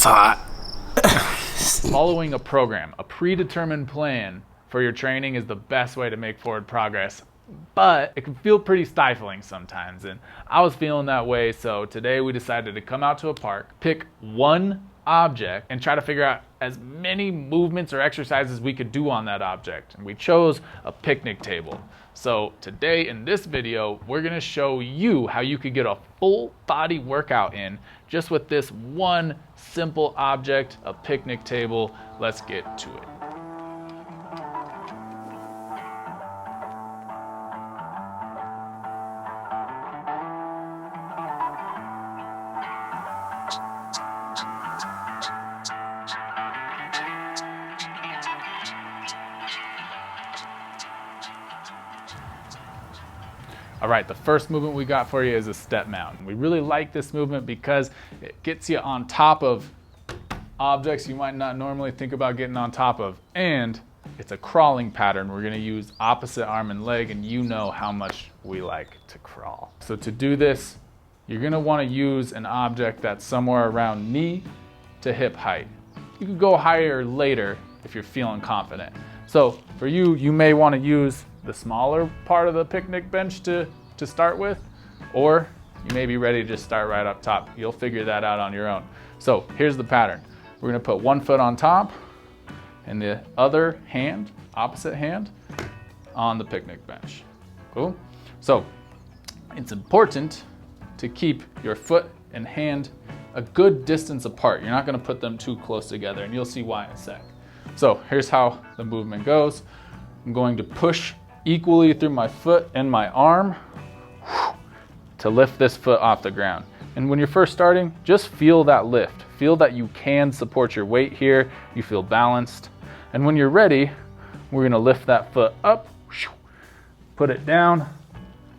It's hot. Following a program, a predetermined plan for your training is the best way to make forward progress, but it can feel pretty stifling sometimes, and I was feeling that way, so today we decided to come out to a park, pick one object, and try to figure out as many movements or exercises we could do on that object, and we chose a picnic table. So today in this video, we're gonna show you how you could get a full body workout in just with this one simple object, a picnic table. Let's get to it. All right, the first movement we got for you is a step mount. We really like this movement because it gets you on top of objects you might not normally think about getting on top of. And it's a crawling pattern. We're gonna use opposite arm and leg, and you know how much we like to crawl. So to do this, you're gonna wanna use an object that's somewhere around knee to hip height. You can go higher later if you're feeling confident. So for you, you may wanna use the smaller part of the picnic bench to start with, or you may be ready to just start right up top. You'll figure that out on your own. So here's the pattern. We're gonna put one foot on top and the other hand, opposite hand, on the picnic bench. Cool? So it's important to keep your foot and hand a good distance apart. You're not gonna put them too close together, and you'll see why in a sec. So here's how the movement goes. I'm going to push equally through my foot and my arm to lift this foot off the ground. And when you're first starting, just feel that lift. Feel that you can support your weight here. You feel balanced. And when you're ready, we're gonna lift that foot up, put it down,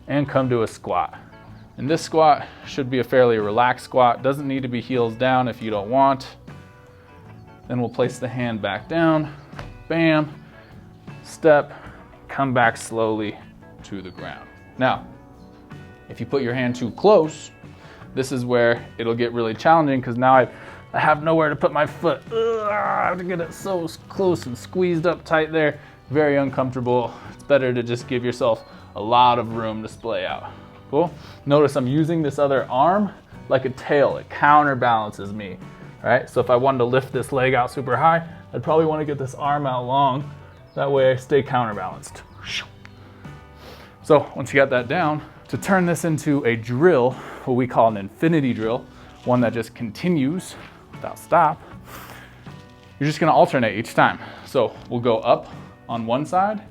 and come to a squat. And this squat should be a fairly relaxed squat. Doesn't need to be heels down if you don't want. Then we'll place the hand back down, bam, step, come back slowly to the ground. Now, if you put your hand too close, this is where it'll get really challenging, because now I have nowhere to put my foot. I have to get it so close and squeezed up tight there. Very uncomfortable. It's better to just give yourself a lot of room to splay out. Cool? Notice I'm using this other arm like a tail. It counterbalances me, right? So if I wanted to lift this leg out super high, I'd probably want to get this arm out long. That way I stay counterbalanced. So once you got that down, to turn this into a drill, what we call an infinity drill, one that just continues without stop, you're just gonna alternate each time. So we'll go up on one side,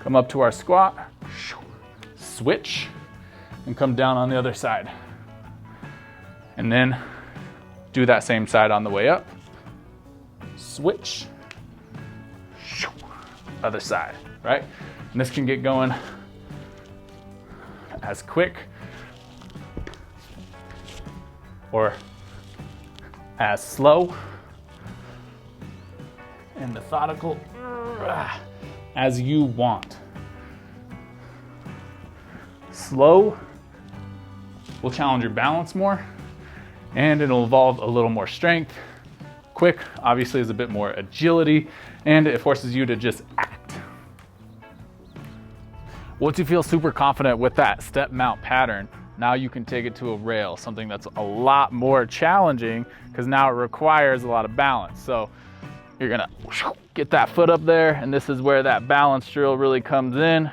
come up to our squat, switch, and come down on the other side. And then do that same side on the way up, switch, other side, right? And this can get going as quick or as slow and methodical as you want. Slow will challenge your balance more, and it'll involve a little more strength. Quick, obviously, is a bit more agility, and it forces you to just act. Once you feel super confident with that step mount pattern, now you can take it to a rail, something that's a lot more challenging, because now it requires a lot of balance. So you're gonna get that foot up there, and this is where that balance drill really comes in.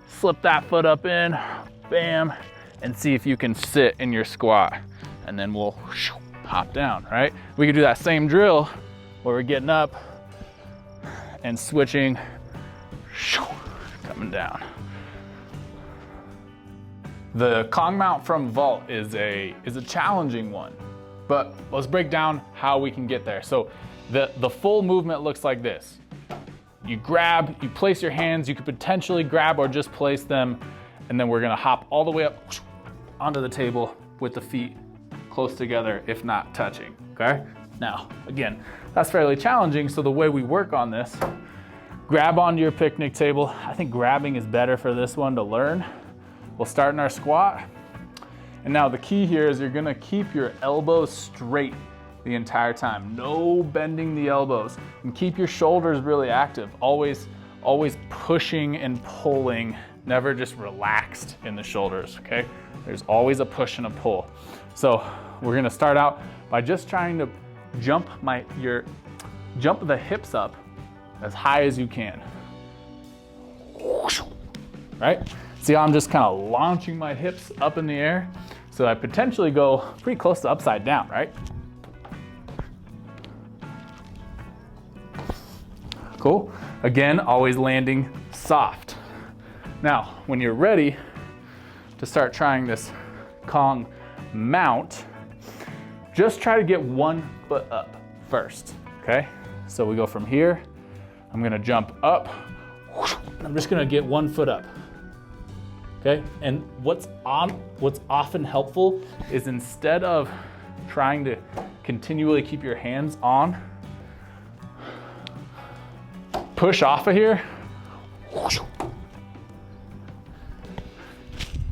Slip that foot up in, bam, and see if you can sit in your squat. And then we'll hop down, right? We could do that same drill where we're getting up and switching, coming down. The Kong mount from vault is a challenging one, but let's break down how we can get there. So the full movement looks like this. You grab, you place your hands, you could potentially grab or just place them, and then we're gonna hop all the way up onto the table with the feet close together, if not touching, okay? Now, again, that's fairly challenging, so the way we work on this, grab onto your picnic table. I think grabbing is better for this one to learn. We'll start in our squat. And now the key here is you're gonna keep your elbows straight the entire time. No bending the elbows. And keep your shoulders really active. Always pushing and pulling, never just relaxed in the shoulders, okay? There's always a push and a pull. So we're gonna start out by just trying to jump the hips up as high as you can. Right? See how I'm just kind of launching my hips up in the air? So I potentially go pretty close to upside down, right? Cool. Again, always landing soft. Now, when you're ready to start trying this Kong mount, just try to get one foot up first, okay? So we go from here, I'm gonna jump up, I'm just gonna get 1 foot up, okay? And what's often helpful is instead of trying to continually keep your hands on, push off of here,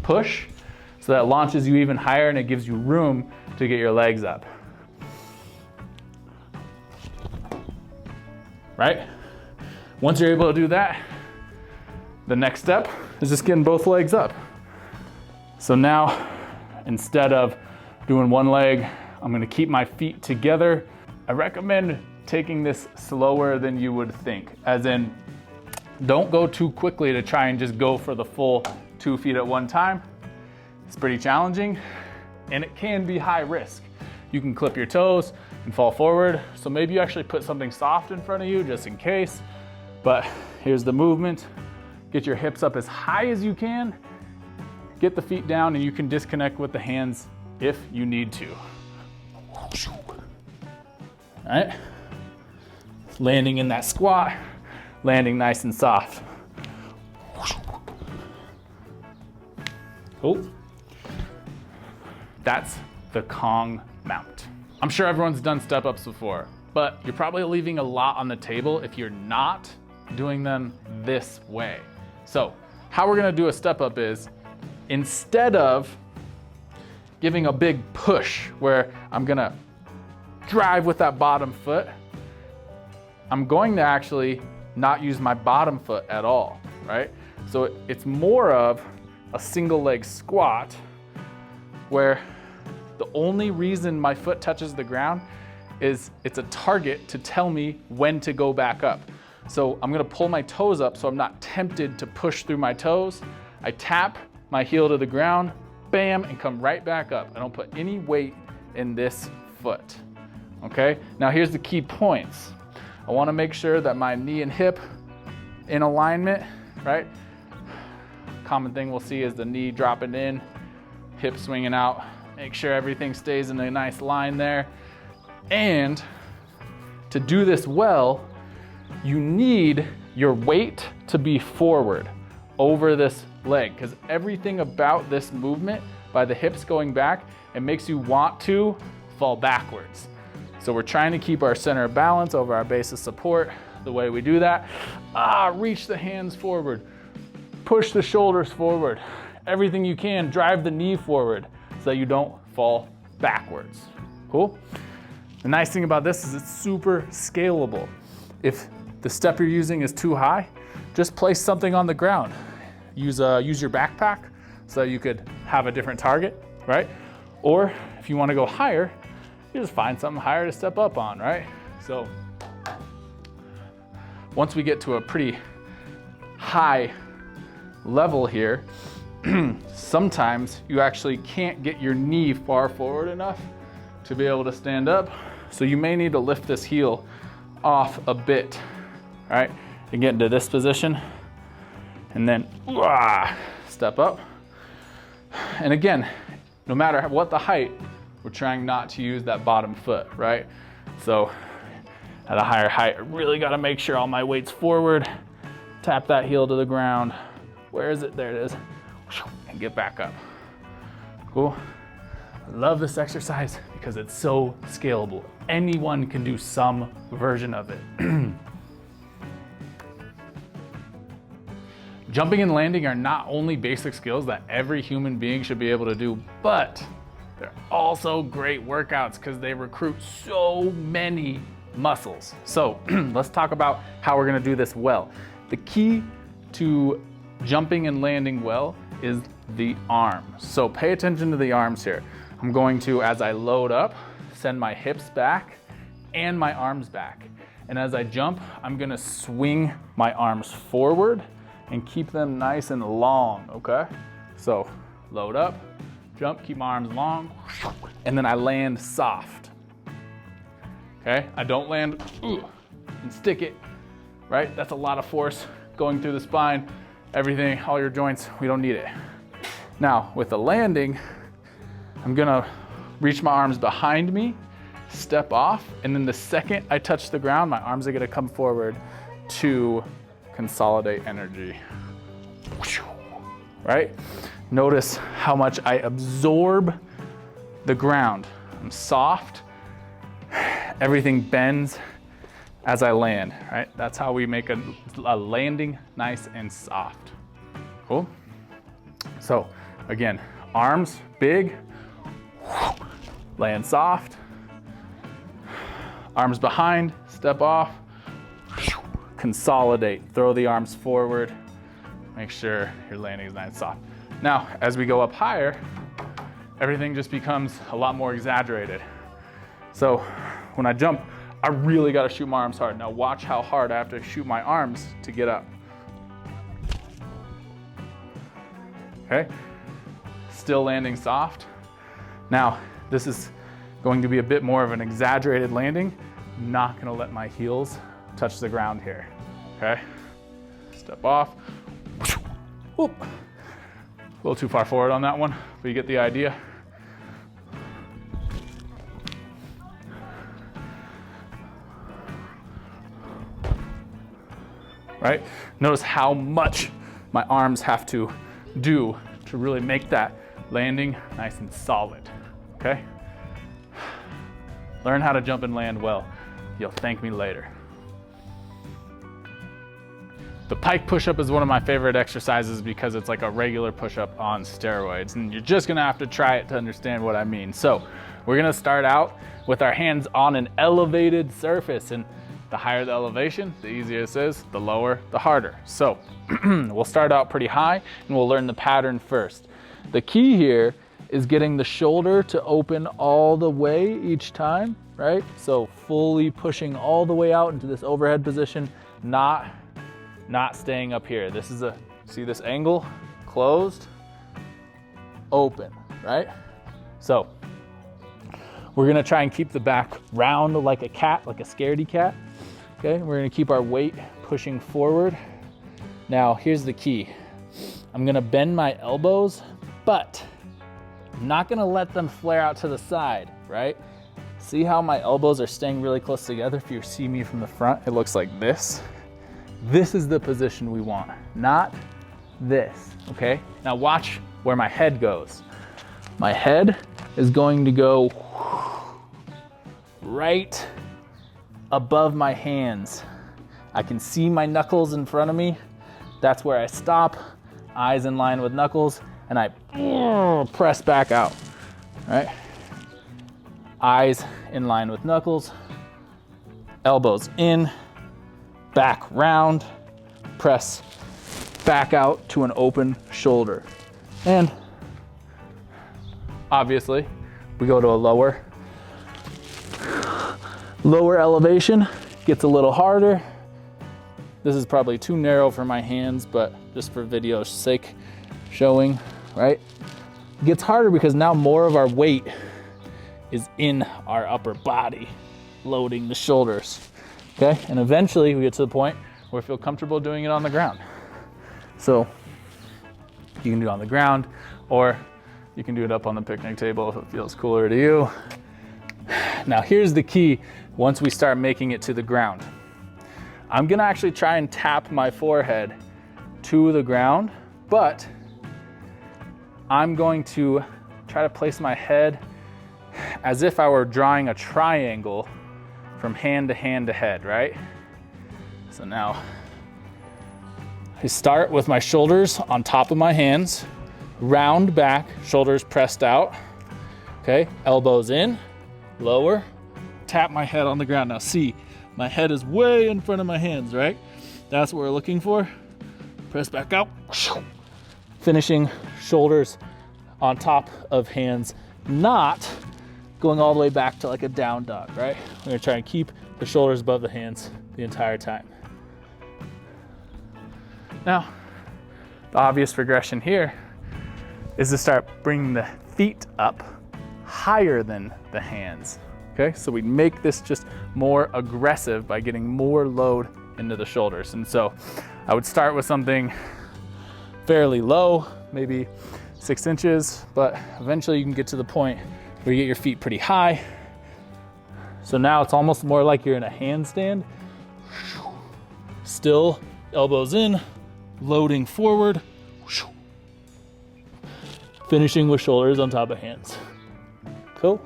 push, so that launches you even higher and it gives you room to get your legs up. Right? Once you're able to do that, the next step is just getting both legs up. So now, instead of doing one leg, I'm gonna keep my feet together. I recommend taking this slower than you would think, as in, don't go too quickly to try and just go for the full 2 feet at one time. It's pretty challenging and it can be high risk. You can clip your toes and fall forward. So maybe you actually put something soft in front of you just in case. But here's the movement. Get your hips up as high as you can. Get the feet down and you can disconnect with the hands if you need to. All right. Landing in that squat, landing nice and soft. Cool. That's the Kong mount. I'm sure everyone's done step ups before, but you're probably leaving a lot on the table if you're not doing them this way. So how we're gonna do a step up is, instead of giving a big push where I'm gonna drive with that bottom foot, I'm going to actually not use my bottom foot at all, right? So it's more of a single leg squat where the only reason my foot touches the ground is it's a target to tell me when to go back up. So I'm gonna pull my toes up so I'm not tempted to push through my toes. I tap my heel to the ground, bam, and come right back up. I don't put any weight in this foot, okay? Now here's the key points. I wanna make sure that my knee and hip in alignment, right? Common thing we'll see is the knee dropping in, hip swinging out. Make sure everything stays in a nice line there. And to do this well, you need your weight to be forward over this leg, because everything about this movement, by the hips going back, it makes you want to fall backwards. So we're trying to keep our center of balance over our base of support. The way we do that, reach the hands forward, push the shoulders forward, everything you can, drive the knee forward so that you don't fall backwards. Cool? The nice thing about this is it's super scalable. If the step you're using is too high, just place something on the ground. Use your backpack so you could have a different target, right? Or if you want to go higher, you just find something higher to step up on, right? So once we get to a pretty high level here, sometimes you actually can't get your knee far forward enough to be able to stand up. So you may need to lift this heel off a bit, all right? And get into this position and then step up. And again, no matter what the height, we're trying not to use that bottom foot, right? So at a higher height, I really gotta make sure all my weight's forward, tap that heel to the ground. Where is it? There it is. And get back up. Cool. I love this exercise because it's so scalable. Anyone can do some version of it. Jumping and landing are not only basic skills that every human being should be able to do, but They're also great workouts because they recruit so many muscles. So let's talk about how we're gonna do this well. The key to jumping and landing well is the arms. So pay attention to the arms here. I'm going to, as I load up, send my hips back and my arms back. And as I jump, I'm gonna swing my arms forward and keep them nice and long, okay? So load up, jump, keep my arms long, and then I land soft. Okay, I don't land and stick it, right? That's a lot of force going through the spine, everything, all your joints, we don't need it. Now, with the landing, I'm gonna reach my arms behind me, step off, and then the second I touch the ground, my arms are gonna come forward to consolidate energy, right? Notice how much I absorb the ground. I'm soft, everything bends as I land, right? That's how we make a landing nice and soft. Cool? So again, arms big, land soft, arms behind, step off, consolidate, throw the arms forward, make sure your landing is nice and soft. Now, as we go up higher, everything just becomes a lot more exaggerated. So when I jump, I really gotta shoot my arms hard. Now watch how hard I have to shoot my arms to get up. Okay, still landing soft. Now, this is going to be a bit more of an exaggerated landing. I'm not gonna let my heels touch the ground here, okay? Step off, whoop. A little too far forward on that one, but you get the idea. Right? Notice how much my arms have to do to really make that landing nice and solid, okay? Learn how to jump and land well. You'll thank me later. The pike push-up is one of my favorite exercises because it's like a regular push-up on steroids, and you're just gonna have to try it to understand what I mean. So we're gonna start out with our hands on an elevated surface, and the higher the elevation, the easier this is, the lower, the harder. So we'll start out pretty high and we'll learn the pattern first. The key here is getting the shoulder to open all the way each time, right? So fully pushing all the way out into this overhead position, not staying up here. This is see this angle? Closed, open, right? So we're gonna try and keep the back round like a cat, like a scaredy cat. Okay, we're gonna keep our weight pushing forward. Now, here's the key. I'm gonna bend my elbows, but I'm not gonna let them flare out to the side, right? See how my elbows are staying really close together? If you see me from the front, it looks like this. This is the position we want, not this, okay? Now watch where my head goes. My head is going to go right above my hands. I can see my knuckles in front of me. That's where I stop, eyes in line with knuckles, and I press back out, right? Eyes in line with knuckles, elbows in, back round, press back out to an open shoulder. And obviously, we go to a lower elevation, gets a little harder. This is probably too narrow for my hands, but just for video's sake, showing, right? It gets harder because now more of our weight is in our upper body, loading the shoulders, okay? And eventually we get to the point where we feel comfortable doing it on the ground. So you can do it on the ground, or you can do it up on the picnic table if it feels cooler to you. Now here's the key once we start making it to the ground. I'm gonna actually try and tap my forehead to the ground, but I'm going to try to place my head as if I were drawing a triangle from hand to hand to head, right? So now I start with my shoulders on top of my hands, round back, shoulders pressed out. Okay, elbows in, lower, tap my head on the ground. Now see, my head is way in front of my hands, right? That's what we're looking for. Press back out. Finishing shoulders on top of hands, not going all the way back to like a down dog, right? We're gonna try and keep the shoulders above the hands the entire time. Now, the obvious progression here is to start bringing the feet up higher than the hands. Okay, so we make this just more aggressive by getting more load into the shoulders. And so I would start with something fairly low, maybe 6 inches, but eventually you can get to the point where you get your feet pretty high. So now it's almost more like you're in a handstand. Still elbows in, loading forward, finishing with shoulders on top of hands. Cool.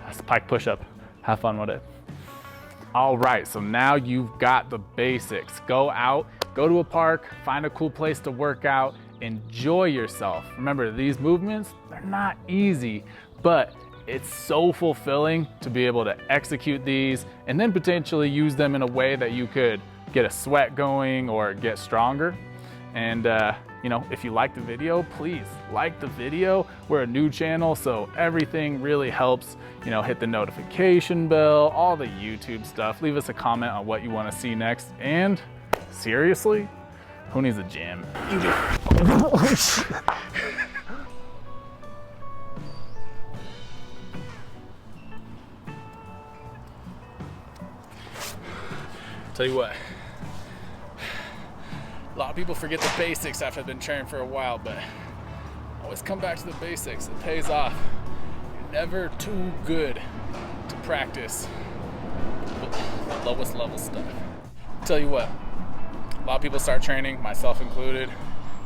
That's the pike push-up. Have fun with it. All right, so now you've got the basics. Go out, go to a park, find a cool place to work out, enjoy yourself. Remember, these movements, they're not easy, but it's so fulfilling to be able to execute these and then potentially use them in a way that you could get a sweat going or get stronger. And you know, if you like the video, please like the video. We're a new channel, so everything really helps. You know, hit the notification bell, all the YouTube stuff. Leave us a comment on what you want to see next. And seriously, who needs a gym? You do. Tell you what, a lot of people forget the basics after they've been training for a while, but always come back to the basics. It pays off. You're never too good to practice the lowest level stuff. Tell you what, a lot of people start training, myself included,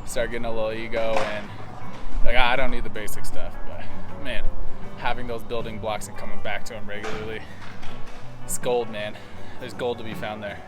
start getting a little ego and like, I don't need the basic stuff, but man, having those building blocks and coming back to them regularly, it's gold, man. There's gold to be found there.